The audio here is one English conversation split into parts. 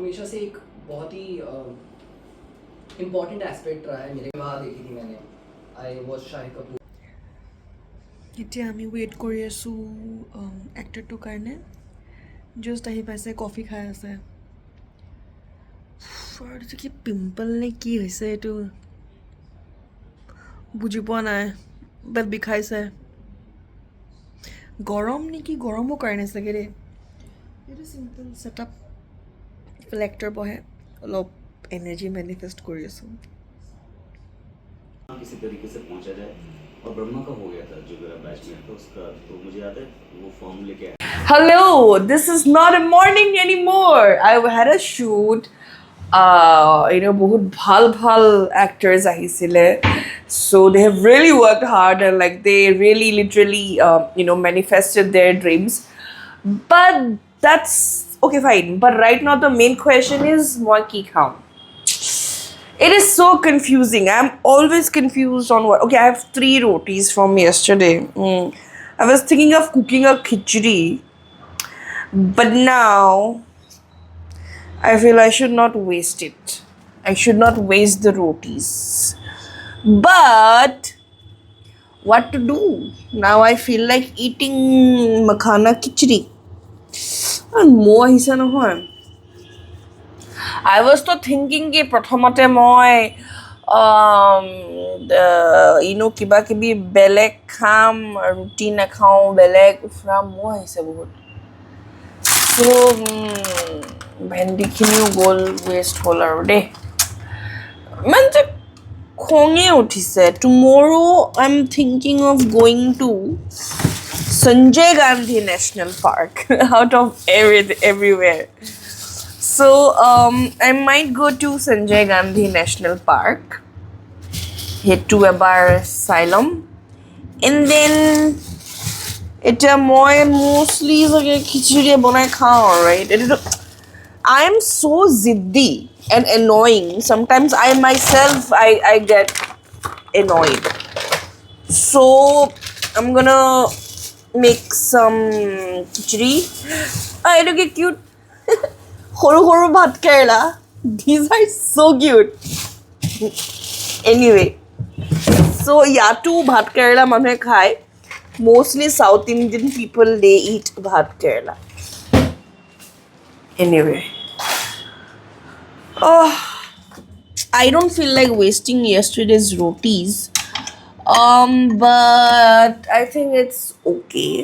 हमेशा से एक बहुत ही इम्पॉर्टेंट एस्पेक्ट रहा है मेरे। विवाह देखी थी मैंने, आई वॉज शाहिद कपूर। এতিয়া আমি ৱেইট কৰি আছোঁ এক্টৰটোৰ কাৰণে। জাষ্ট আহি পাইছে, কফি খাই আছে। আৰু এইটো কি পিম্পল নে কি হৈছে এইটো বুজি পোৱা নাই, বাট বিষাইছে। গৰম নেকি, গৰমৰ কাৰণে চাগে দেই। এইটো চিম্পল ছেটআপ। ইফালে এক্টৰ বহে, অলপ এনাৰ্জি মেনিফেষ্ট কৰি আছোঁ। किसी तरीके से पहुंचा जाए और ब्रह्मा का हो गया था जो मेरा बैचमेट था उसका, तो मुझे याद है वो फॉर्म लेके आया। Hello, this is not a morning anymore. I had a shoot. बहुत ভাল actors আহিছিলে. So they have really worked hard and like they really literally manifested their dreams. But that's okay, fine. But right now the main question is moi ki khao. It is so confusing. I'm always confused on what. Okay, I have 3 rotis from yesterday. I was thinking of cooking a khichdi. But now I feel I should not waste it. I should not waste the rotis. But what to do? Now I feel like eating makhana khichdi. And more hisa nohoy. I was to thinking ki prathomate moi kiba kibi belek kham, ruti na khao, belek ufra mo hise bahut. So ভেন্দি খিনিও গ'ল, west হ'ল আৰু দেই। মানে যে খঙে উঠিছে। Tomorrow I am thinking of going to Sanjay Gandhi national park out of everywhere. So I might go to Sanjay Gandhi National Park. সেইটো এবাৰ চাই ল'ম। And then এটা মই mostly চাগে খিচুড়ি বনাই খাওঁ, right? I am so ziddy and annoying. Sometimes I myself I get annoyed. So I'm gonna make some khichdi. I look at cute. Horu horu bhat Kerala. These are so cute. Anyway, so yatu bhat Kerala manhe khai. Mostly South Indian people, they eat bhat Kerala. Anyway. I don't feel like wasting yesterday's rotis. But I think it's okay.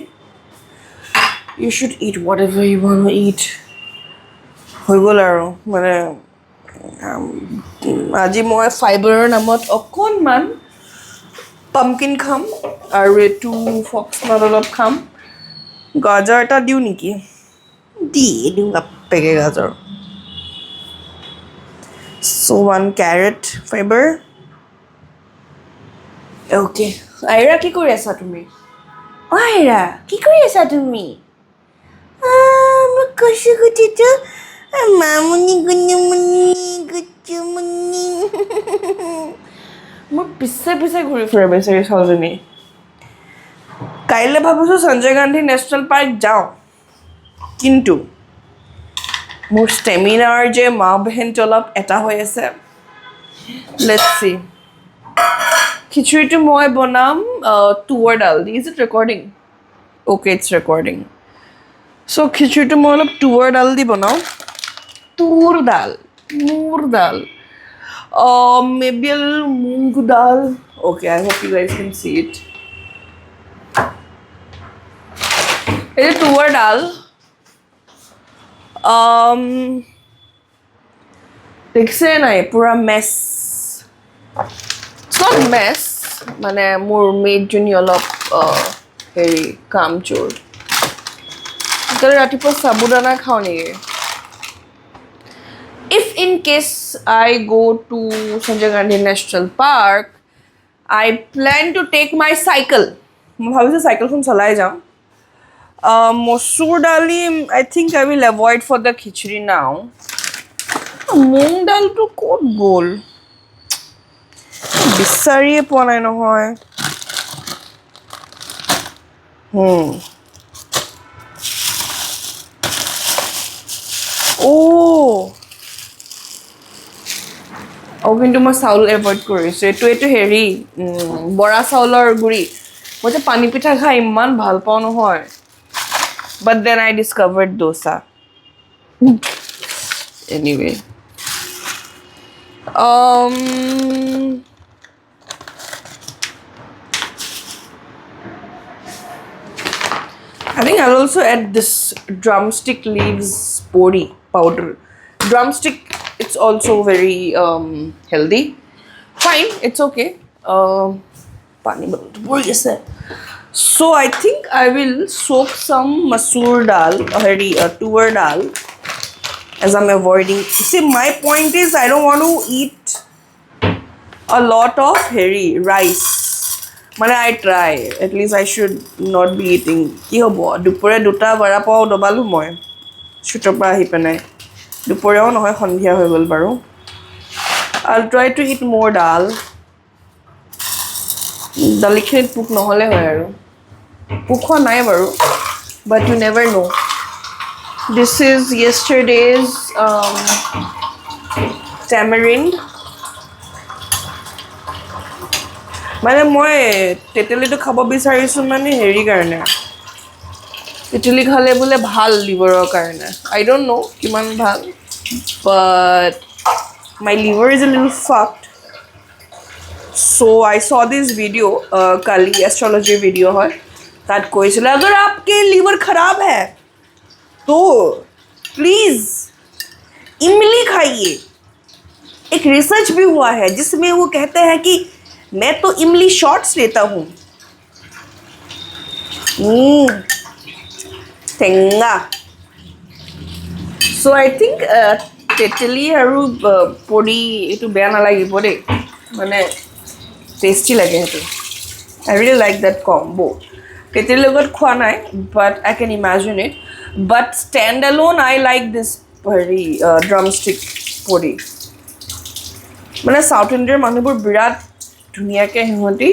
You should eat whatever you want to eat. হৈ গ'ল আৰু মানে আজি মই ফাইবাৰৰ নামত অকণমান pumpkin খাম আৰু এইটো ফক্সনাট অলপ খাম। গাজৰ এটা দিওঁ নেকি? দিওঁ বাপেকে গাজৰ। So 1 carrot fiber. Okay. আইৰা কি কৰি আছা তুমি? আইৰা কি কৰি আছা তুমি? মই কৈছো গুটিটো মামুনি গুচুমুনি। মোৰ পিছে পিছে ঘূৰি ফুৰে বেচেৰি ছোৱালীজনী। কাইলৈ ভাবিছোঁ সঞ্জয় গান্ধী নেশ্যনেল পাৰ্ক যাওঁ, কিন্তু মোৰ ষ্টেমিনাৰ যে মা বেহেনটো অলপ এটা হৈ আছে। লেটছ চি। খিচুড়িটো মই বনাম তুৱৰ দাল দি। Is it recording? Okay, it's recording. So' খিচুড়িটো মই অলপ তুৱৰ দাল দি বনাওঁ। তুৰ দাল, মোৰ দাল, maybe a little moong dal. Okay, I hope you guys can see it. It's tuwar dal. দেখছে নাই পুৰা মেছ। It's not mess, মানে মোৰ মেইডজনী অলপ হেৰি কামচোৰ। তই ৰাতিপুৱা সাবুদানা খাওঁ নেকি? If in case I go to Sanjay Gandhi National Park, I plan to take my cycle. মই ভাবিছোঁ চাইকেলখন চলাই যাওঁ। মচুৰ দালি I think I will avoid for the khichdi now. মুং দালটো ক'ত গ'ল? বিচাৰিয়ে পোৱা নাই নহয়। Oh, কিন্তু মই চাউল এভইড কৰিছোঁ এইটো হেৰি বৰা চাউলৰ গুড়ি মই যে পানী পিঠা খাই ইমান ভাল পাওঁ নহয় but then I discovered dosa anyway I think I'll also add this drumstick leaves pori powder. Drumstick, it's also very healthy. Fine, it's okay. Pani bottle is there. So I think I will soak some masoor dal, tuvar dal, as I'm avoiding. See, my point is I don't want to eat a lot of rice. মানে I try. At least I should not be eating. কি হ'ব দুপৰীয়া দুটা বৰা পাও দবালো মই শুটৰ পৰা আহি পেনাই দুপৰীয়াও নহয় সন্ধিয়া হৈ গ'ল বাৰু I'll try to eat more dal. দালিখিনিত পোক নহ'লে হয় আৰু পোক খোৱা নাই বাৰু but you never know. This is yesterday's tamarind. মানে মই তেতেলিটো খাব বিচাৰিছো মানে হেৰি কাৰণে তেতেলি খালে বোলে ভাল লিভাৰৰ কাৰণে I don't know কিমান ভাল but my liver is a little fucked so I saw this video kali astrology video है that কৈছিল अगर आपके liver खराब है तो प्लीज इमली खाइए एक रिसर्च भी हुआ है जिसमें वो कहते हैं कि मैं तो इमली शॉट्स लेता हूँ टेंगा so I think তেতেলি আৰু পৰি এটো বেয়া নালাগিব দেই মানে টেস্টি লাগে হেতু I really like that combo তেতেলি লগত খোৱা নাই but I can imagine it but stand alone I like this drumstick pori মানে সাউথ ইন্ডিয়াৰ মানুহবোৰ বিৰাট ধুনিয়াকে হিহঁতি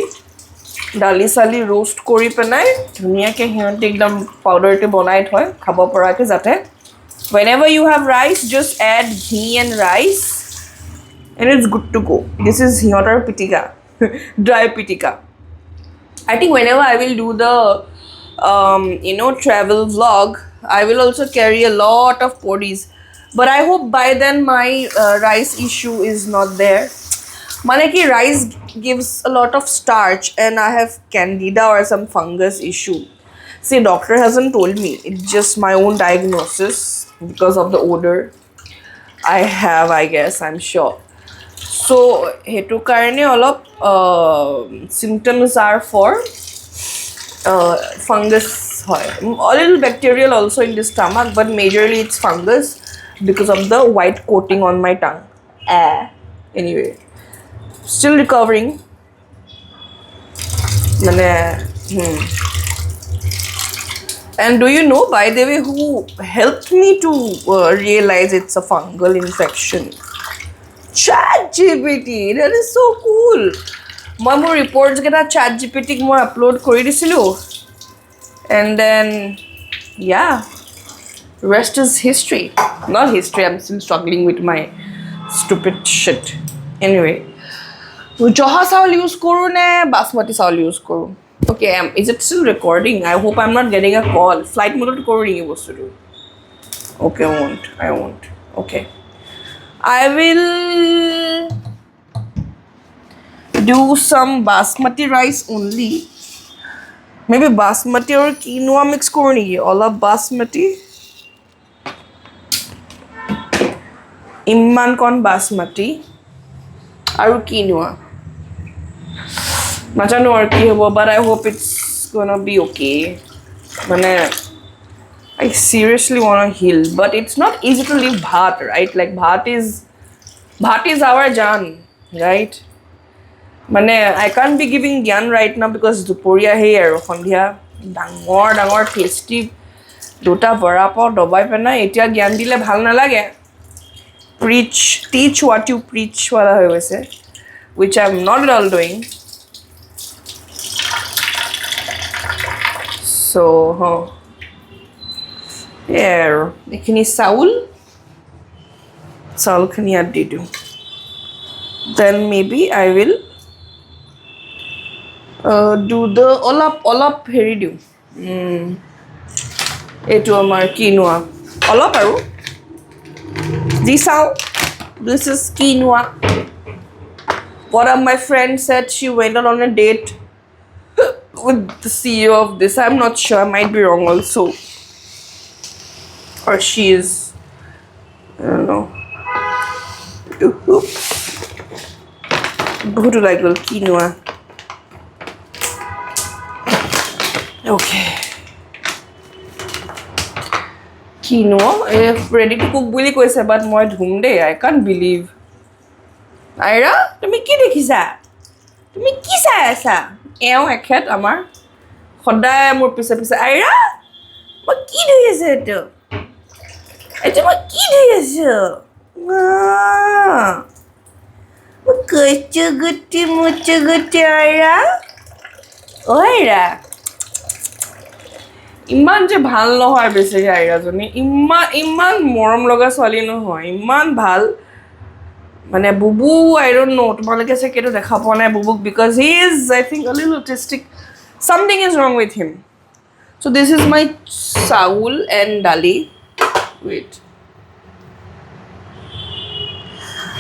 ডালি সালি रोस्ट কৰি পেনাই ধুনিয়াকে হিহঁতি একদম পাউডাৰটো বনাই থয় খাব পৰাকে যাতে whenever you have rice just add ghee and rice and it's good to go this is hiyotar pitika dry pitika I think whenever I will do the travel vlog I will also carry a lot of podis but I hope by then my rice issue is not there মানে কি rice gives a lot of starch and I have candida or some fungus issue see doctor hasn't told me it's just my own diagnosis because of the odor I have I guess I'm sure so hetu karone olop symptoms are for fungus hoy a little bacterial also in the stomach but majorly it's fungus because of the white coating on my tongue anyway still recovering and do you know by the way who helped me to realize it's a fungal infection ChatGPT that is so cool মই মোৰ reports geta ChatGPT ক মই upload কৰি দিছিলো and then yeah rest is history not history I'm still struggling with my stupid shit anyway Joha saul use koru ne basmati saul use koru okay is it still recording I hope I'm not getting a call flight mode koru ni bostu do okay I won't okay I will do some basmati rice only maybe basmati or quinoa mix koru ni all of basmati imman kon basmati aru quinoa নাজানো আর কি হবো but I hope it's gonna be okay মানে I seriously want to heal but it's not easy to leave bhat right like bhat is our jaan right মানে I can't be giving gyan right now because duporia hey aru khondia dangor tasty দুটা বৰা পাও দবাই পেনা এতিয়া জ্ঞান দিলে ভাল না লাগে teach what you preach wala hoy gese which I'm not at all doing so here ekhini saul khani add di diu then maybe I will do the olap heri diu etu amar quinoa olap aru ji sao this is quinoa. One of my friends said she went on a date with the CEO of this. I'm not sure, I might be wrong also, or she is, I don't know. बहुत like quinoa. Okay, quinoa ready to cook বুলি কৈছে, but মই ধুম দেই, I can't believe. আইৰা তুমি কি দেখিছা, তুমি কি চাই আছা? এওঁ এখেত আমাৰ সদায় মোৰ পিছে পিছে আইৰা মই কি ধুই আছে এইটো মই কি ধুই আছো কচু গুটি মুচু গুটি আইৰা আইৰা ইমান যে ভাল নহয় বেছি আইৰাজনী ইমান মৰম লগা ছোৱালী নহয় ইমান ভাল মানে বুবু I don't know তোমালোকে সে কেটো দেখা পোৱা নাই বুবুক because he is I think a little autistic, something is wrong with him. So this is my saul and dali. Wait,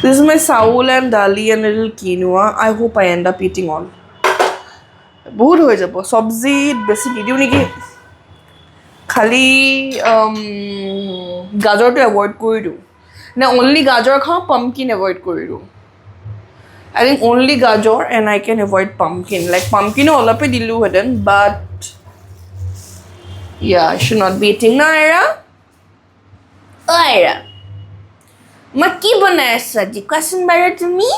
this is my saul and dali and a little quinoa. I hope I end up eating all. বহুত হৈ যাব সবজি বেছি নিদিও নেকি খালি গাজৰটো avoid কৰি দিওঁ না only gajar খাওঁ pumpkin avoid কৰি দিওঁ I think only gajar and I can avoid pumpkin like pumpkin olape dilu hedan but yeah I should not be eating na Aira ma ki banai asa ji question bara tumi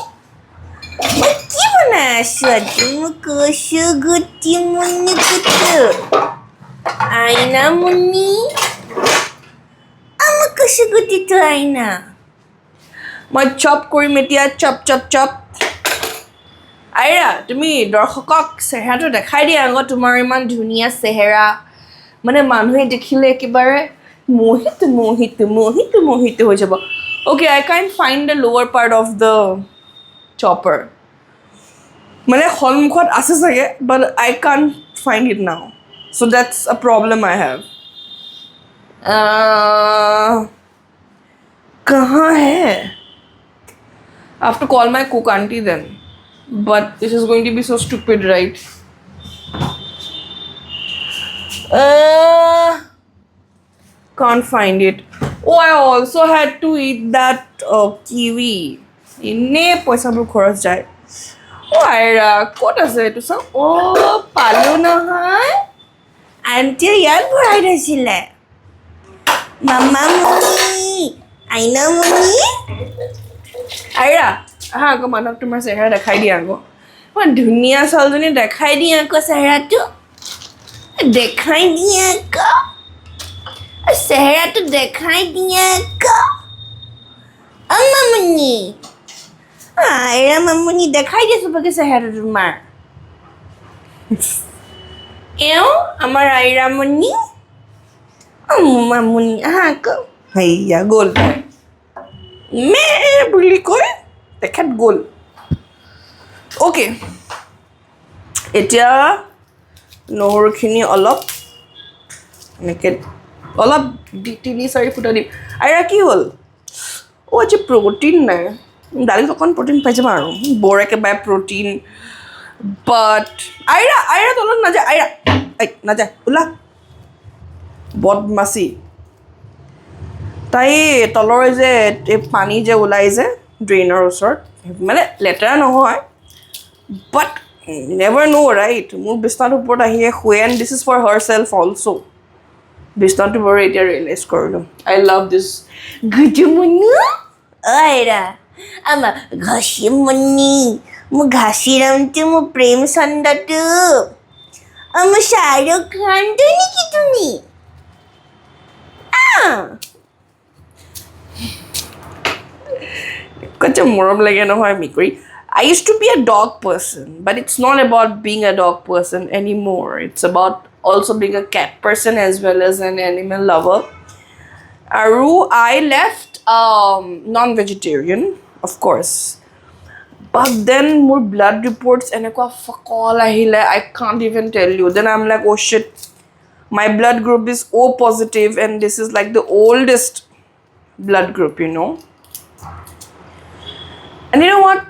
ma ki banai asa ji mu koshu guti munni kutu aina munni ama koshu guti to aina মই chop কৰিম এতিয়া chop chop chop আইৰা তুমি দৰ্শকক চেহেৰাটো দেখাই দিয়া আগত তোমাৰ ইমান ধুনীয়া চেহেৰা মানে মানুহে দেখিলে একেবাৰে মোহিত হৈ যাব Okay, I can't find the lower part of the chopper মানে হলমুখত আছে চাগে but I can't find it now so that's a problem I have कहाँ है I have to call my cook auntie then. But this is going to be so stupid, right? Can't find it. Oh, I also had to eat that kiwi. Inne paisa bur khoras jai. Oh, Aira, what is it? So, oh, palu na hai. Auntie, yan bhurai rasile. Mama muni. Aina muni. আইৰা আহা আকৌ মানুহক তোমাৰ চেহেৰা দেখাই দিয়া আকৌ মই ধুনীয়া ছোৱালীজনী দেখাই দিয়া আকৌ চেহেৰাটো দেখাই দিয়া আকৌ মামুনি আইৰা মামুনি দেখাই দিয়া চবকে চেহেৰাটো তোমাৰ এওঁ আমাৰ আইৰা মুনি মামুনি আহা আকৌ হেয়া গ'ল মে বুলি কয় তেখেত গ'ল অ'কে এতিয়া নহৰুখিনি অলপ এনেকৈ অলপ 3-4 ফুটা দিম আৰু কি হ'ল অ' আজি প্ৰ'টিন নাই দালিত অকণ প্ৰ'টিন পাই যাম আৰু বৰ একেবাৰে প্ৰ'টিন বাট আইৰা তলত নাযায় আইৰা নাযায় ওলা বদমাচি তাই তলৰ যে পানী যে ওলাই যে ড্ৰেইনৰ ওচৰত মানে লেতেৰা নহয় বাট নেভাৰ ন' ৰাইট মোৰ বিচনাটোৰ ওপৰত আহিয়ে শুৱে and this is for herself also' বিচনাটো বাৰু এতিয়া ৰিয়েলাইজ কৰিলোঁ আই লাভ দিছ গুজুমুনি আইৰা আমাৰ ঘাচিমুনি মোৰ ঘাচিৰামটো মোৰ প্ৰেম চন্দাটো আমাৰ শ্বাহৰুখ খানটো নেকি তুমি Such a moram lage nohoy mikuri. I used to be a dog person, but it's not about being a dog person anymore. It's about also being a cat person as well as an animal lover. Aru, I left non-vegetarian, of course. But then more blood reports enekwa fuck all ahile, I can't even tell you. Then I'm like, oh shit, my blood group is O positive, and this is like the oldest blood group, you know. And you know what?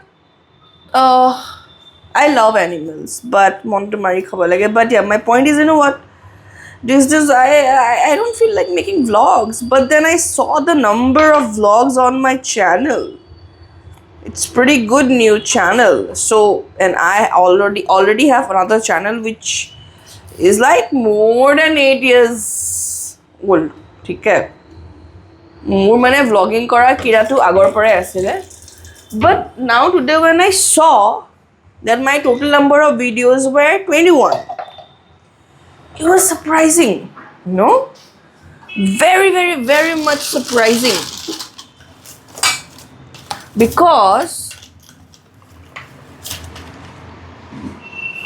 I love animals, but Montemari khaba lage. But yeah, my point is, you know what? I don't feel like making vlogs. But then I saw the number of vlogs on my channel. It's pretty good new channel. So, and I already have another channel which is like more than 8 years old. ठीक है? মোৰ মানে vlogging কৰা কিৰাটো আগৰ পৰাই আছিলে. But now today when I saw that my total number of videos were 21, it was surprising, you know? Very, very, very much surprising. Because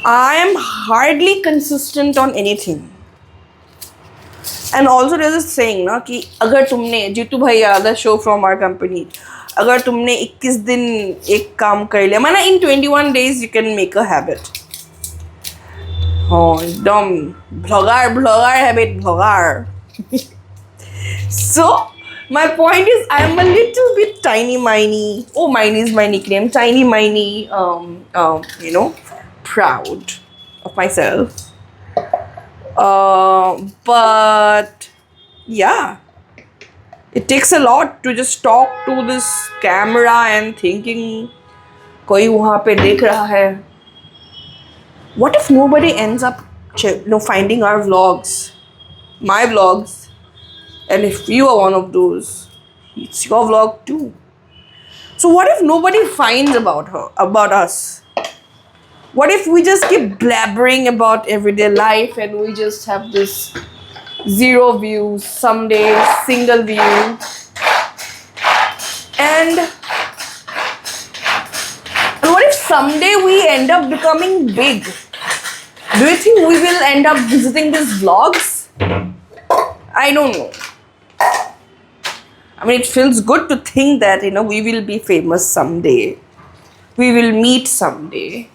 I am hardly consistent on anything. And also there's a saying na कि अगर तुमने जीतू भैया the show from our company, अगर तुमने 21 दिन एक काम कर लिया, माना in 21 days you can make a habit. Oh, एकदम blogger habit blogger. So my point is, I'm a little bit tiny miny. Oh, mine is my nickname. Tiny miny. You know, proud of myself. But yeah, it takes a lot to just talk to this camera and thinking, कोई वहाँ पे देख रहा है. What if nobody ends up, finding our vlogs, my vlogs? And if you are one of those, it's your vlog too. So what if nobody finds about us? What if we just keep blabbering about everyday life and we just have this 0 views, some days single view, and what if someday we end up becoming big? Do you think we will end up visiting these vlogs? I don't know. I mean, it feels good to think that, we will be famous someday. We will meet someday.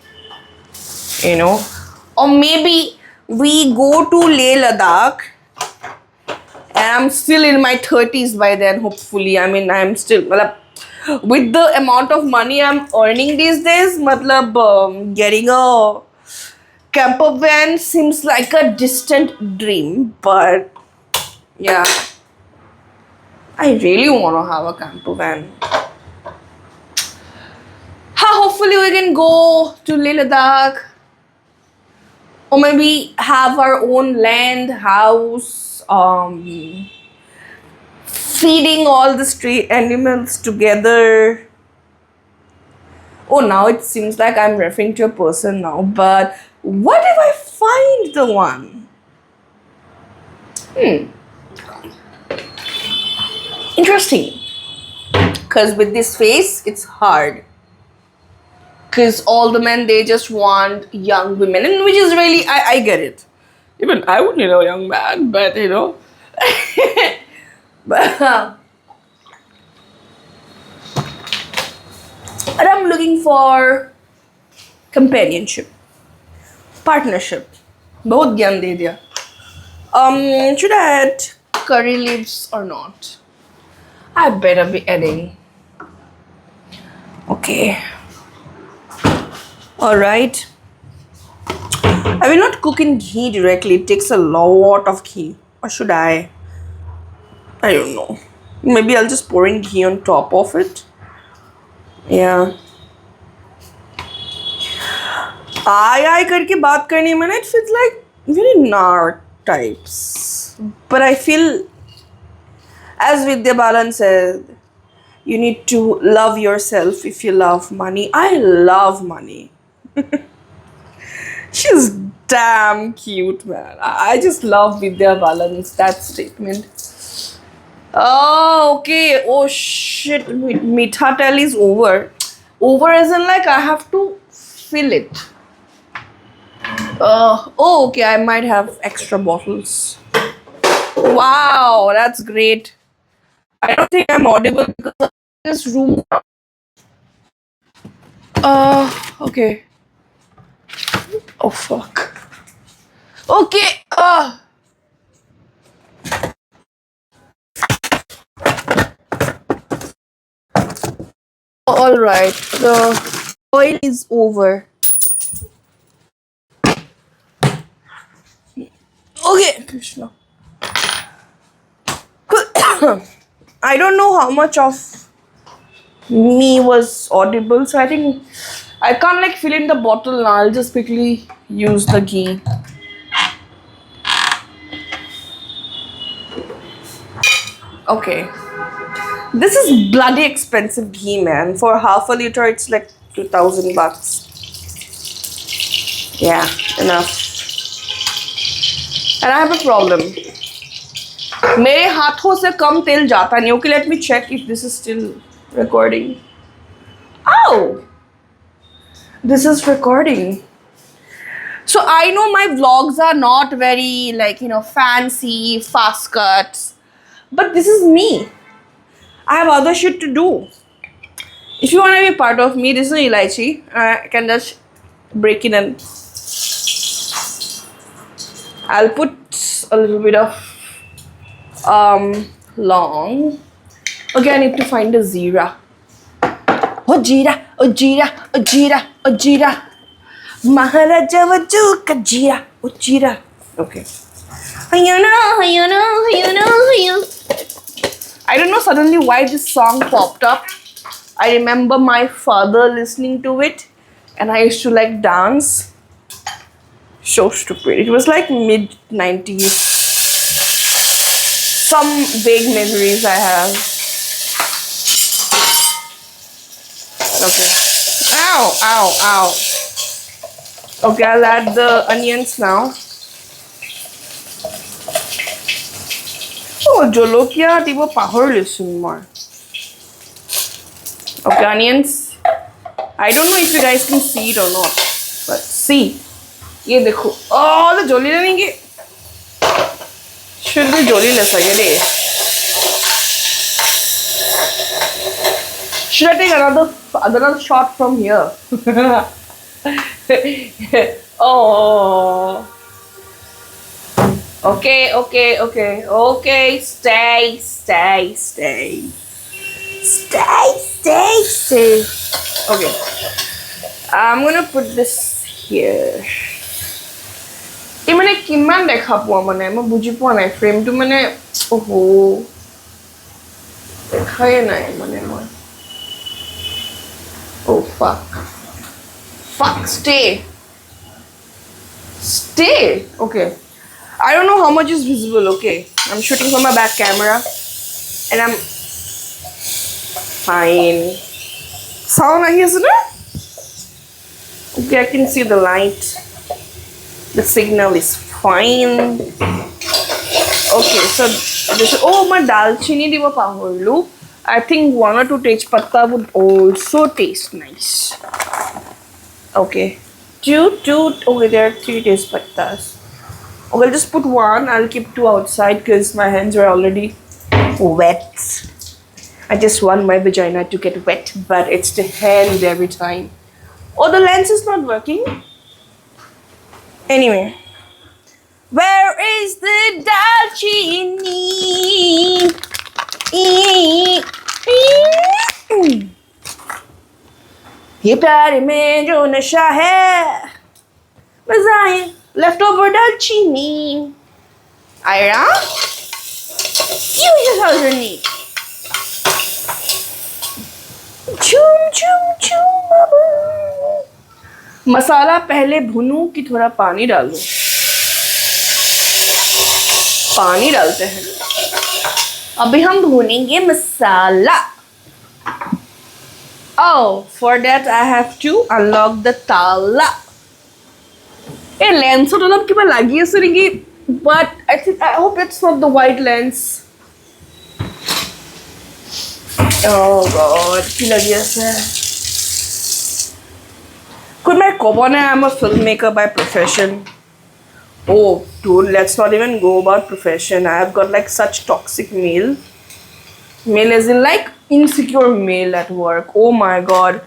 Or maybe we go to Leh Ladakh and I'm still in my 30s by then, hopefully. I mean, I'm still, with the amount of money I'm earning these days, getting a camper van seems like a distant dream. But yeah, I really want to have a camper van. Hopefully we can go to Leh Ladakh, or maybe have our own land, house, feeding all the street animals together. Oh, now it seems like I'm referring to a person now, but what if I find the one? Interesting. Because with this face, it's hard. Because all the men, they just want young women, and which is really, I get it. Even I would need a young man, but but I'm looking for companionship, partnership. बहुत ज्ञान दे दिया. Should I add curry leaves or not? I better be adding. Okay. Alright. I will not cook in ghee directly. It takes a lot of ghee. Or should I? I don't know. Maybe I'll just pour in ghee on top of it. Yeah. I करके बात करने में ना, it feels like very nar types. But I feel, as Vidya Balan said, you need to love yourself if you love money. I love money. She's damn cute, man. I just love Vidya Balan's that statement. Oh, okay. Oh shit. Mitha tell is over. Over as in like I have to fill it. Oh, okay. I might have extra bottles. Wow, that's great. I don't think I'm audible because of this room. Okay. Oh fuck. Okay. All right. The oil is over. Okay, Krishna. I don't know how much of me was audible, so I think I can't like fill in the bottle now. I'll just quickly use the ghee. Okay. This is bloody expensive ghee, man. For half a liter, it's like 2,000 bucks. Yeah, enough. And I have a problem. मेरे हाथों से कम तेल जाता नहीं. Okay, let me check if this is still recording. Oh! This is recording. So I know my vlogs are not very like, fancy, fast cuts. But this is me. I have other shit to do. If you want to be part of me, this is elaichi. I can just break it and I'll put a little bit of long. Okay, I need to find a zira. Oh jeera, oh jeera, oh jeera, oh jeera. Maharaja Vaju ka jeera, oh jeera. Okay. I don't know suddenly why this song popped up. I remember my father listening to it and I used to like dance. So stupid. It was like mid 90s. Some vague memories I have. Okay. Ow, ow, ow. Okay, I'll add the onions now. Oh, jolokia tipo pahorlisun more. Okay, onions. I don't know if you guys can see it or not, but see. ये देखो. Oh, the jolly नहीं should be jolly less again. Should I take another shot from here? Oh. Okay. Stay. Okay. I'm gonna put this here. I মানে কিমান দেখা পোৱা মানে মই বুজি পোৱা নাই ফ্ৰেমটো মানে ওহো দেখাই নাই মানে মই oh fuck stay okay I don't know how much is visible okay I'm shooting from my back camera and I'm fine sound ahi ase na okay I can see the light. The signal is fine. Okay, so this oh my dalchini diba pahorlu. I think 1 or 2 tejpatta would also taste nice. Okay. Two. Okay, there are 3 tejpattas. Okay, I'll just put 1. I'll keep 2 outside because my hands are already wet. I just want my vagina to get wet, but it's the hand every time. Oh, the lens is not working. Anyway, where is the dalchini? ये प्यार में जो नशा है मजा है leftover dalchini. Ira, you just hold your knee. Chum babu. मसाला पहले भूनूं कि थोड़ा पानी डालूं? पानी डालते हैं. अभी हम भूनेंगे मसाला. Oh, for that I have to unlock the tala. A lens तो मतलब कितना लगी है सुनिए, but I hope it's not the white lens. Oh God, की लगी है. Could my Kobana I'm a filmmaker by profession? Oh, dude, let's not even go about profession. I have got like such toxic mail. Mail as in like insecure mail at work. Oh my God.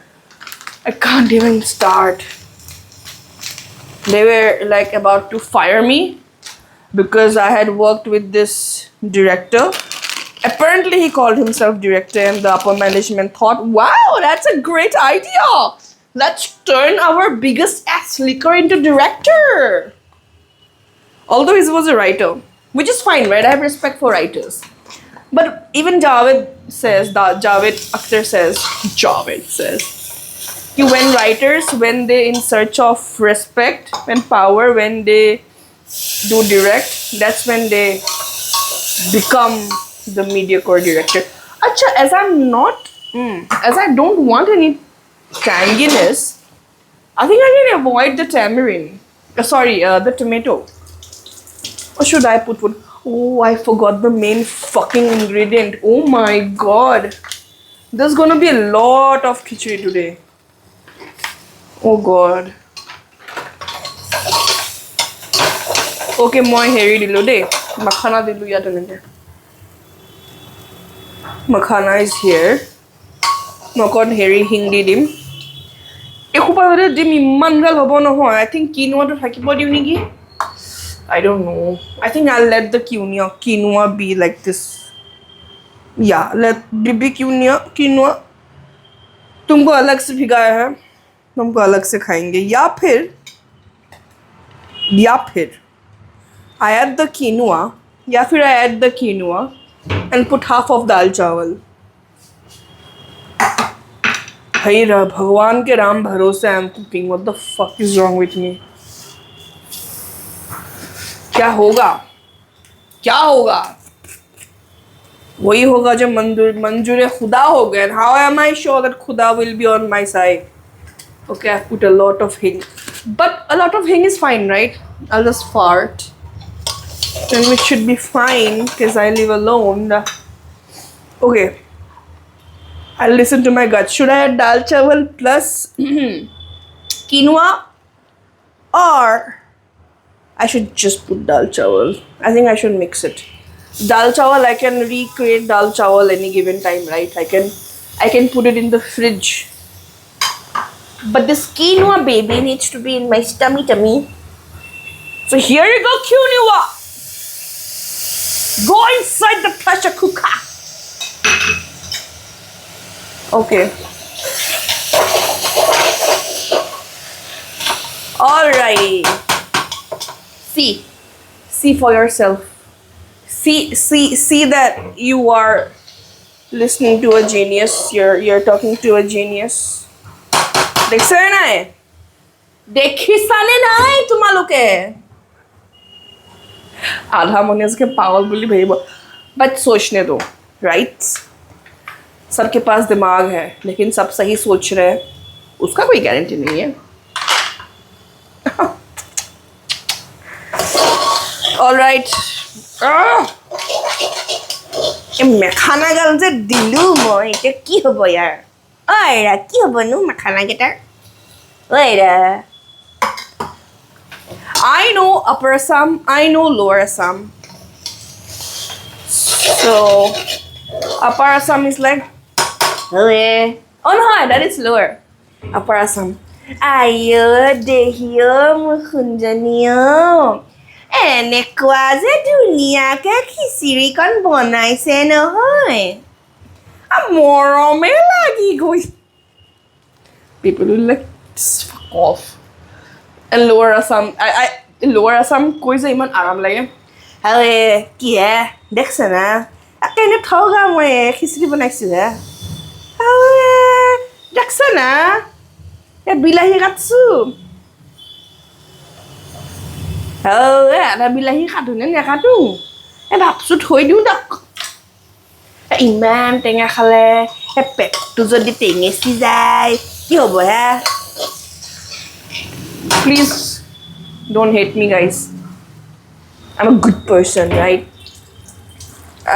I can't even start. They were like about to fire me because I had worked with this director. Apparently, he called himself director, and the upper management thought, wow, that's a great idea. Let's turn our biggest ass licker into director. Although he was a writer, which is fine, right? I have respect for writers. But even Javed Akhtar says, when writers, when they in search of respect and power, when they do direct, that's when they become the mediocre director. Acha, as I don't want any tanginess, I think I can avoid the tamarind. The tomato. Or should I put one? Oh, I forgot the main fucking ingredient. Oh my god. There's gonna be a lot of khichdi today. Oh god. Okay, moi heri dilu de. Makhana dilu ya tenenge. Makhana is here. Mokon heri hing di dim. Ekhupa hore dim imman gal hobo nohoy. I think quinoa to thakibo diu niki. I don't know. I think I'll let the quinoa be like this. Yeah, let be quinoa. तुमको अलग से भिगाया है, तुमको अलग से खाएंगे, या फिर I add the quinoa, या फिर I add the quinoa and put half of dal chawal. भाई भगवान के राम भरोसे I'm cooking. What the fuck is wrong with me? क्या होगा वही होगा जब मंजूर खुदा हो गए. How am I sure that Khuda will be on my side? Okay, I put a lot of hing, but a lot of hing is fine, right? I'll just fart and it should be fine because I live alone. Okay, I'll listen to my gut. Should I add dal chawal plus quinoa, or I should just put dal chawal? I think I should mix it. Dal chawal, I can recreate dal chawal any given time, right? I can put it in the fridge. But this quinoa baby needs to be in my tummy. So here you go, quinoa. Go inside the pressure cooker. Okay. Alright. See for yourself. See that you are listening to a genius. You're talking to a genius. देखছে নাই দেখিছানে নাই তোমালোকে आधा मनुष्य के पागल बोली भाई बट सोचने दो राइट सबके पास दिमाग है लेकिन सब सही सोच रहे हैं उसका कोई गारंटी नहीं है ऑलराइट मैं खाना गाल जे दिलु মই এটা কি হবে यार ओइरा কি হবে नु খানা cater ओइरा I know Upper Assam, I know Lower Assam. So Upper Assam is like oh no, that is Lower. Upper Assam. Ayo dehiyo mukhunjaniyo. এনেকুৱা যে ধুনীয়াকৈ খিচিৰিকণ বনাইছে নহয় মৰমে লাগি গৈ people will like fuck off. And Lower Assam Lower Assam কৈ যে ইমান আৰাম লাগে আৰে কি হে দেখছ না একেনে থৌগা মই খিচিৰি বনাইছো হে আৰে দেখছ না এ বিলাহী কাটছো এটা বিলাহী কাটোনে নেকাটো ভাবছো থৈ দিওঁ তাক ইমান টেঙা খালে পেটটো যদি টেঙেচি যায় কি হ'ব হে please don't hate me guys I'm a good person right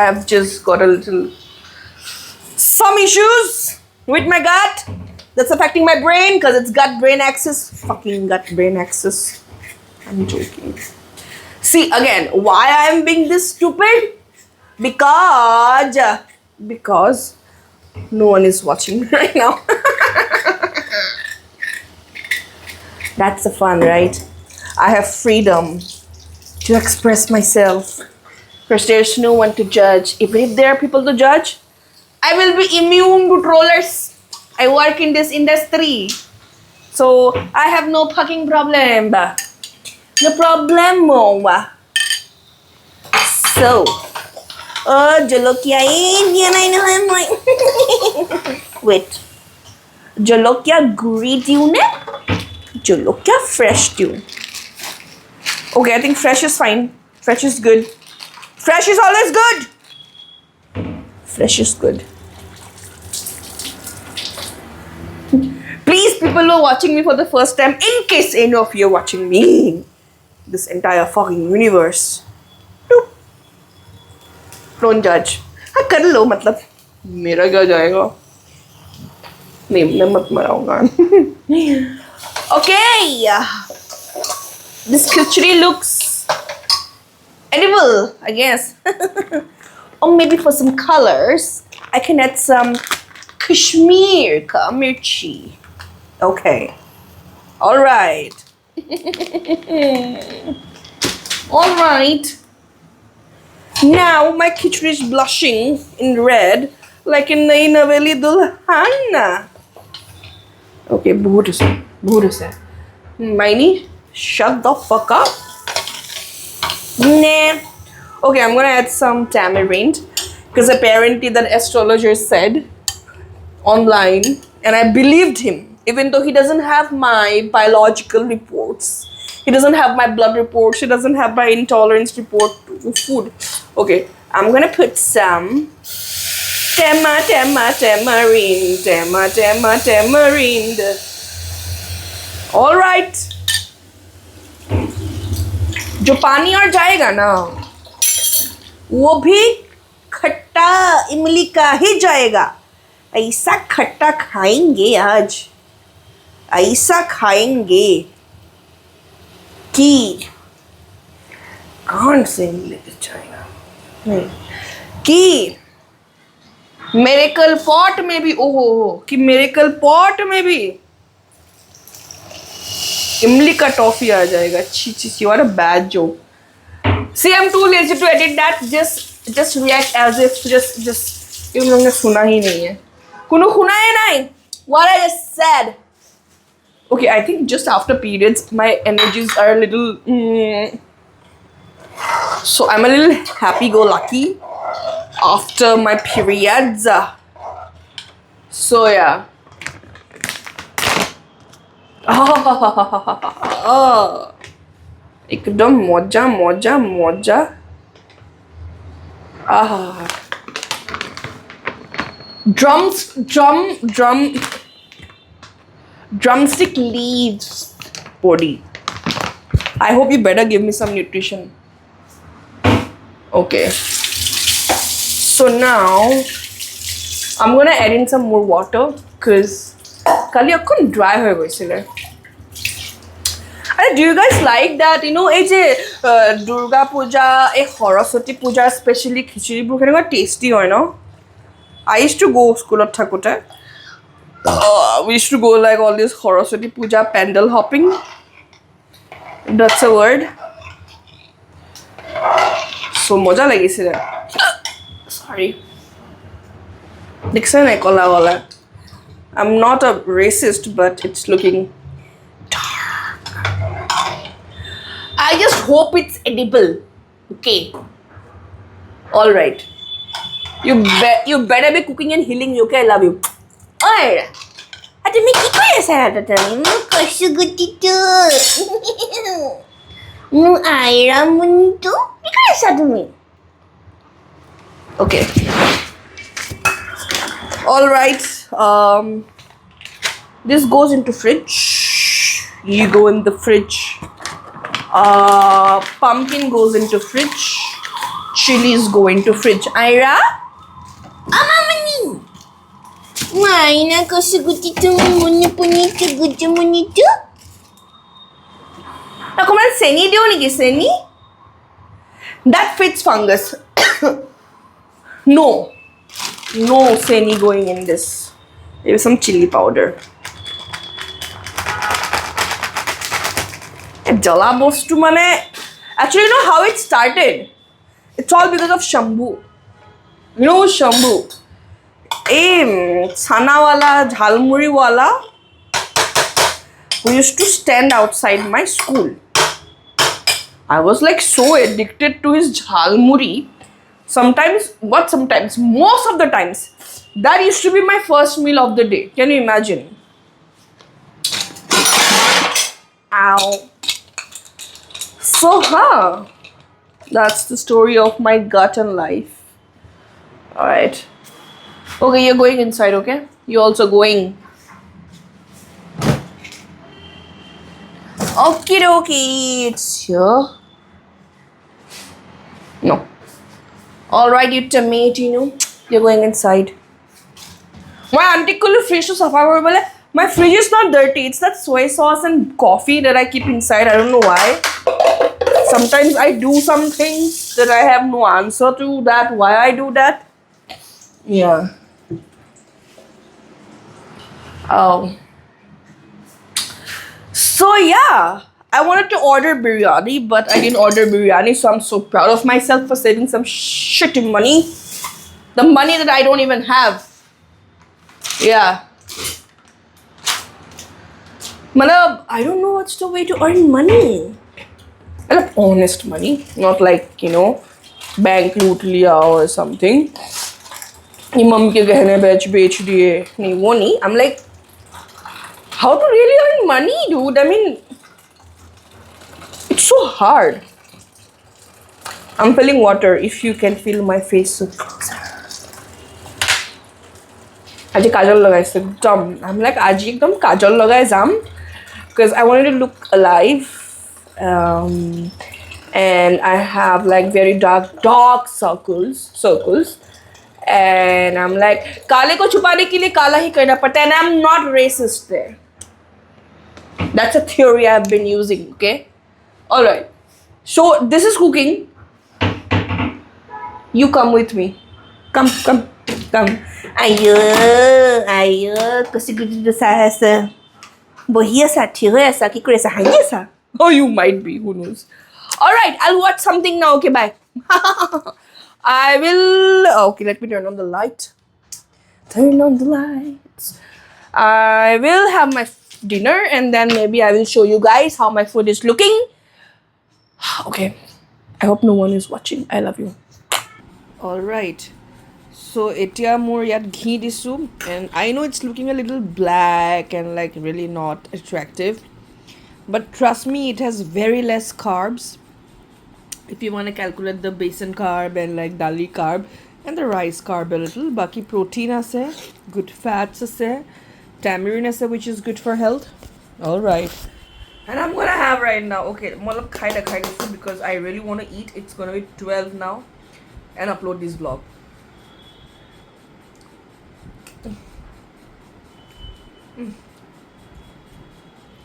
I've just got a little some issues with my gut that's affecting my brain because it's gut brain axis fucking gut brain axis I'm joking. See again, why I'm being this stupid? Because no one is watching me right now. That's the fun, right? I have freedom to express myself. Because there's no one to judge. Even if there are people to judge, I will be immune to trollers. I work in this industry. So, I have no fucking problem. No problemo. So, jolokia Indian, I know I'm like... Wait. Jolokia guri tune? Jolokia fresh tune. Okay, I think fresh is fine. Fresh is good. Fresh is always good. Fresh is good. Please, people who are watching me for the first time, in case any of you are watching me, this entire fucking universe, don't judge. हाँ कर लो मतलब मेरा क्या जाएगा नहीं मैं मत मराऊंगा. Okay, this khichdi looks edible, I guess. Or maybe for some colors, I can add some Kashmir ka mirchi. Okay. Alright. Alright. Now my khichdi is blushing in red like in Nayi Naveli Dulhana. Okay, बहुत है. Miney, shut the fuck up. Nah. Okay, I'm gonna add some tamarind because apparently that astrologer said online, and I believed him, even though he doesn't have my biological reports. He doesn't have my blood reports. He doesn't have my intolerance report to food. Okay, I'm gonna put some tamarind. All right. जो पानी और जाएगा ना वो भी खट्टा इमली का ही जाएगा. ऐसा खट्टा खाएंगे आज, ऐसा खाएंगे कि कौन से इमली का जाएगा नहीं कि मिरेकल पॉट में भी ओहो कि मिरेकल पॉट में भी इमली का टॉफी आ जाएगा. छी you are a bad joke. See, I'm too lazy to edit that. Just react as if just तुम लोगों ने सुना ही नहीं है. कुनो सुना है नहीं what I just said. Okay, I think just after periods my energies are a little so I'm a little happy-go-lucky after my periods. So yeah. एकदम मौजा. Drumstick leaves body. I hope you better give me some nutrition. Okay. So now I'm gonna add in some more water because kali akkon dry hoye goisile. Do you guys like that? You know, Durga Puja, Saraswati Puja, especially khichdi bur kinda tasty hoy no? I used to go school at Thakote. We used to go like all this Saraswati Puja pandal hopping. That's a word. So moja lagisile. Sorry. Diksa nahi kola wala. I'm not a racist, but it's looking dark. I just hope it's edible. Okay. All right. You better be cooking and healing me. Okay, I love you. Alright. তুমি কি করে সারাটা কষ্ট গতিটো আইরা মুন্টু কি করে তুমি Okay. All right. This goes into fridge. You go in the fridge. Pumpkin goes into fridge. Chilies go into fridge. Ira? Amamani. Maina kosugutito munipunito gujamunito. Nakuman seni dio niki seni? That fits fungus. No seni going in this. There is some chili powder. Jala bostu mane. Actually, you know how it started? It's all because of Shambhu. You know who's Shambhu? Chana wala, jhalmuri wala, who used to stand outside my school. I was like so addicted to his jhalmuri. Most of the times, that used to be my first meal of the day. Can you imagine? Ow. So, that's the story of my gut and life. Alright. Okay, you're going inside, okay? You're also going. Okie dokie, it's here. No. Alright, you tomato, you're going inside. My auntie could fridge to safa koribole. My fridge is not dirty. It's that soy sauce and coffee that I keep inside. I don't know why. Sometimes I do some things that I have no answer to that. Why I do that? Yeah. Oh. So yeah, I wanted to order biryani, but I didn't order biryani. So I'm so proud of myself for saving some shitty money. The money that I don't even have. Yeah. Malab, I don't know what's the way to earn money. Like honest money, not like, you know, bank loot liya or something. Ye mummy ke gehne bech diye. Nahi, wo nahi. I'm like, how to really earn money, dude? I mean, it's so hard. I'm feeling water. If you can feel my face so close. Aji kajal lagai se dumb. I'm like, aji ekdam kajal lagai jam, because I wanted to look alive. And I have like very dark circles. And I'm like, kale ko chupane ke liye kala hi karna padta, and I'm not racist there. That's a theory I've been using, okay? Alright. So this is cooking. You come with me. Come. Ayo, kasi gusto sa asa. Bohia sa tira sa kikure sa hanya sa. Oh, you might be. Who knows? Alright, I'll watch something now. Okay, bye. I will... Okay, let me turn on the light. Turn on the lights. I will have my dinner and then maybe I will show you guys how my food is looking. Okay. I hope no one is watching. I love you. Alright. So, etia more yat ghee disu, and I know it's looking a little black and like really not attractive. But trust me, it has very less carbs. If you want to calculate the besan carb and like dali carb and the rice carb a little, baki protein ase, good fats ase, tamarind ase, which is good for health. Alright. And I'm gonna have right now, okay, malab khaida because I really want to eat. It's gonna be 12 now and upload this vlog.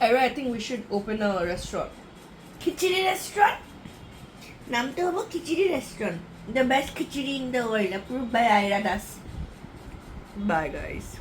I think we should open a restaurant. Khichdi restaurant? Naam to hobo Khichdi restaurant. The best khichdi in the world, approved by Ira Das. Bye guys.